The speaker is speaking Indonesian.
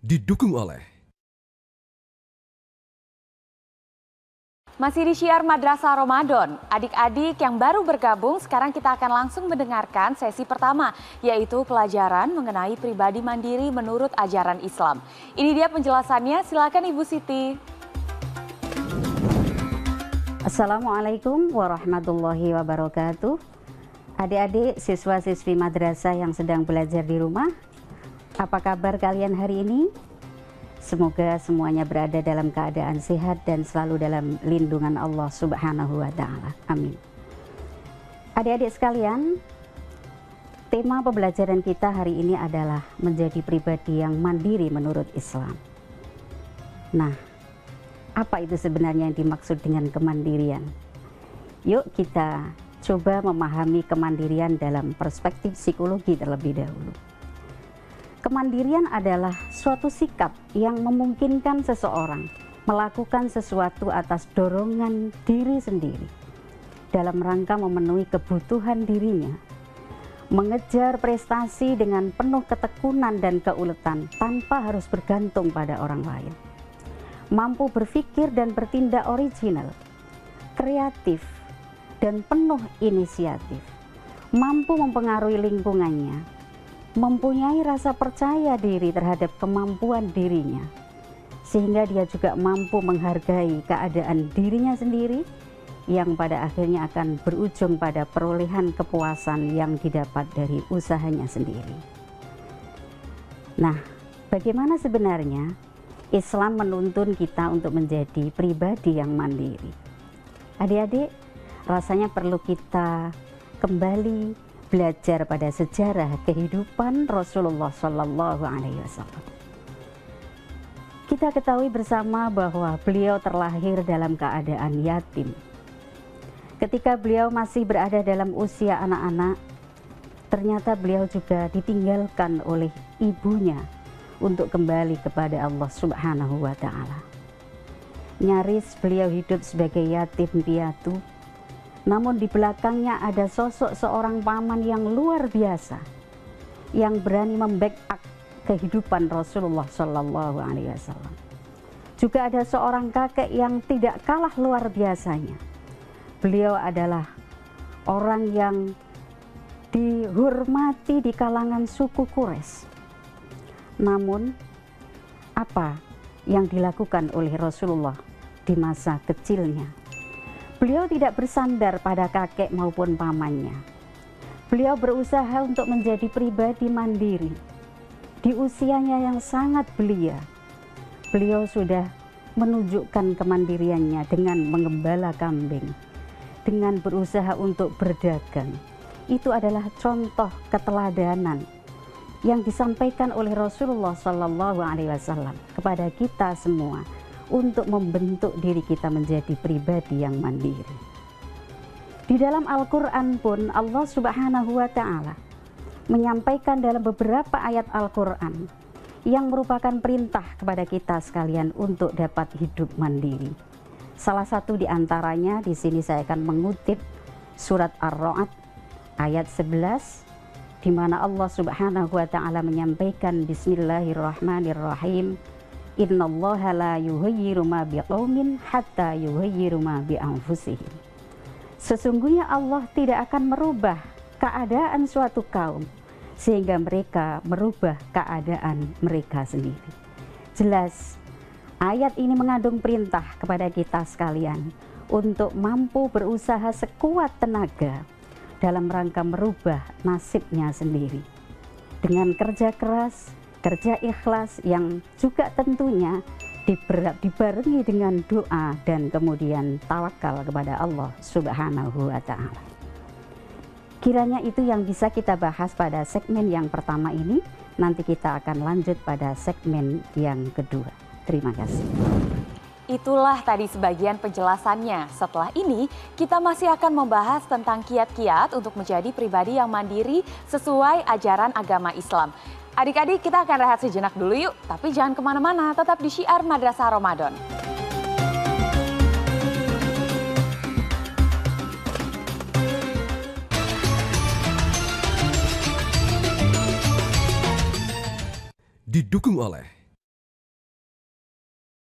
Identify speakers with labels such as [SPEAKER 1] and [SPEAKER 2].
[SPEAKER 1] Didukung oleh
[SPEAKER 2] masih di Syiar Madrasah Ramadan. Adik-adik yang baru bergabung, sekarang kita akan langsung mendengarkan sesi pertama, yaitu pelajaran mengenai pribadi mandiri menurut ajaran Islam. Ini dia penjelasannya, silakan Ibu Siti.
[SPEAKER 3] Assalamualaikum warahmatullahi wabarakatuh. Adik-adik siswa-siswi madrasah yang sedang belajar di rumah, apa kabar kalian hari ini? Semoga semuanya berada dalam keadaan sehat dan selalu dalam lindungan Allah Subhanahu wa Ta'ala. Amin. Adik-adik sekalian, tema pembelajaran kita hari ini adalah menjadi pribadi yang mandiri menurut Islam. Nah, apa itu sebenarnya yang dimaksud dengan kemandirian? Yuk kita coba memahami kemandirian dalam perspektif psikologi terlebih dahulu. Kemandirian adalah suatu sikap yang memungkinkan seseorang melakukan sesuatu atas dorongan diri sendiri dalam rangka memenuhi kebutuhan dirinya, mengejar prestasi dengan penuh ketekunan dan keuletan tanpa harus bergantung pada orang lain, mampu berpikir dan bertindak original, kreatif, dan penuh inisiatif, mampu mempengaruhi lingkungannya, mempunyai rasa percaya diri terhadap kemampuan dirinya, sehingga dia juga mampu menghargai keadaan dirinya sendiri yang pada akhirnya akan berujung pada perolehan kepuasan yang didapat dari usahanya sendiri. Nah, bagaimana sebenarnya Islam menuntun kita untuk menjadi pribadi yang mandiri? Adik-adik, rasanya perlu kita kembali belajar pada sejarah kehidupan Rasulullah Shallallahu Alaihi Wasallam. Kita ketahui bersama bahwa beliau terlahir dalam keadaan yatim. Ketika beliau masih berada dalam usia anak-anak, ternyata beliau juga ditinggalkan oleh ibunya untuk kembali kepada Allah Subhanahu wa Ta'ala. Nyaris beliau hidup sebagai yatim piatu. Namun di belakangnya ada sosok seorang paman yang luar biasa, yang berani membackup kehidupan Rasulullah Shallallahu Alaihi Wasallam. Juga ada seorang kakek yang tidak kalah luar biasanya. Beliau adalah orang yang dihormati di kalangan suku Quraisy. Namun apa yang dilakukan oleh Rasulullah di masa kecilnya? Beliau tidak bersandar pada kakek maupun pamannya. Beliau berusaha untuk menjadi pribadi mandiri. Di usianya yang sangat belia, beliau sudah menunjukkan kemandiriannya dengan mengembala kambing, dengan berusaha untuk berdagang. Itu adalah contoh keteladanan yang disampaikan oleh Rasulullah Shallallahu Alaihi Wasallam kepada kita semua, untuk membentuk diri kita menjadi pribadi yang mandiri. Di dalam Al-Quran pun Allah Subhanahu wa Ta'ala menyampaikan dalam beberapa ayat Al-Quran yang merupakan perintah kepada kita sekalian untuk dapat hidup mandiri. Salah satu di antaranya, di sini saya akan mengutip surat Ar-Ra'd ayat 11, di mana Allah Subhanahu wa Ta'ala menyampaikan Bismillahirrahmanirrahim, Innallaha la yughayyiru ma biqaumin hatta yughayyiru ma bi anfusihim. Sesungguhnya Allah tidak akan merubah keadaan suatu kaum sehingga mereka merubah keadaan mereka sendiri. Jelas, ayat ini mengandung perintah kepada kita sekalian untuk mampu berusaha sekuat tenaga dalam rangka merubah nasibnya sendiri. Dengan kerja keras, kerja ikhlas yang juga tentunya dibarengi dengan doa dan kemudian tawakal kepada Allah Subhanahu wa Ta'ala. Kiranya itu yang bisa kita bahas pada segmen yang pertama ini. Nanti kita akan lanjut pada segmen yang kedua. Terima kasih.
[SPEAKER 2] Itulah tadi sebagian penjelasannya. Setelah ini kita masih akan membahas tentang kiat-kiat untuk menjadi pribadi yang mandiri sesuai ajaran agama Islam. Adik-adik, kita akan rehat sejenak dulu yuk, tapi jangan kemana-mana, tetap di Syiar Madrasah Ramadan.
[SPEAKER 1] didukung oleh